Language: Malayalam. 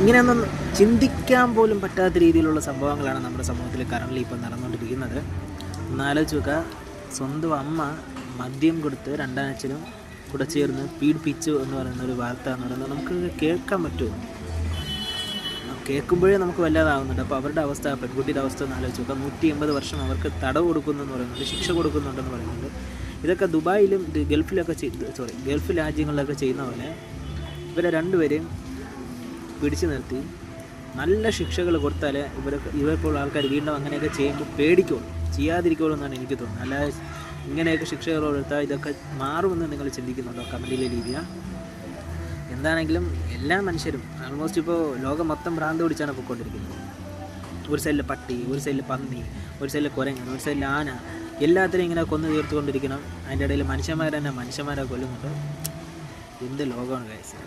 ഇങ്ങനെയൊന്നും ചിന്തിക്കാൻ പോലും പറ്റാത്ത രീതിയിലുള്ള സംഭവങ്ങളാണ് നമ്മുടെ സമൂഹത്തിൽ കറൻറ്റ്ലി ഇപ്പോൾ നടന്നുകൊണ്ടിരിക്കുന്നത്. ഒന്നാലോചിക്കുക, സ്വന്തം അമ്മ മദ്യം കൊടുത്ത് രണ്ടാനച്ഛനും കൂടെ ചേർന്ന് പീഡിപ്പിച്ചു എന്ന് പറയുന്ന ഒരു വാർത്ത എന്ന് പറയുന്നത് നമുക്ക് കേൾക്കാൻ പറ്റുമോ? കേൾക്കുമ്പോഴേ നമുക്ക് വല്ലാതാവുന്നുണ്ട്. അപ്പോൾ അവരുടെ അവസ്ഥ, പെൺകുട്ടിയുടെ അവസ്ഥ ഒന്ന് ആലോചിച്ച് നോക്കാം. 180 വർഷം അവർക്ക് തടവ് കൊടുക്കുന്നെന്ന് പറയുന്നുണ്ട്, ശിക്ഷ കൊടുക്കുന്നുണ്ടെന്ന് പറയുന്നുണ്ട്. ഇതൊക്കെ ദുബായിലും ഗൾഫിലൊക്കെ ഗൾഫ് രാജ്യങ്ങളിലൊക്കെ ചെയ്യുന്ന പോലെ ഇവരെ രണ്ടുപേരെയും പിടിച്ചു നിർത്തി നല്ല ശിക്ഷകൾ കൊടുത്താലേ ഇവർക്കുള്ള ആൾക്കാർ വീണ്ടും അങ്ങനെയൊക്കെ ചെയ്യുമ്പോൾ പേടിക്കുള്ളൂ, ചെയ്യാതിരിക്കുള്ളൂ എന്നാണ് എനിക്ക് തോന്നുന്നത്. അല്ലാതെ ഇങ്ങനെയൊക്കെ ശിക്ഷകൾ കൊടുത്താൽ ഇതൊക്കെ മാറുമെന്ന് നിങ്ങൾ ചിന്തിക്കുന്നുണ്ടോ? കമൻറ്റിലെ രീതിയാണ്. എന്താണെങ്കിലും എല്ലാ മനുഷ്യരും ആൾമോസ്റ്റ് ഇപ്പോൾ ലോകം മൊത്തം ഭ്രാന്ത് പിടിച്ചാണ് പോയിക്കൊണ്ടിരിക്കുന്നത്. ഒരു സൈഡിൽ പട്ടി, ഒരു സൈഡിൽ പന്നി, ഒരു സൈഡിൽ കുരങ്ങൻ, ഒരു സൈഡിൽ ആന, എല്ലാത്തിനും ഇങ്ങനെ കൊന്നു തീർത്തുകൊണ്ടിരിക്കണം. അതിൻ്റെ ഇടയിൽ മനുഷ്യന്മാരെ കൊല്ലുന്നുണ്ട്. എന്ത് ലോകമാണ് ഗൈസ്.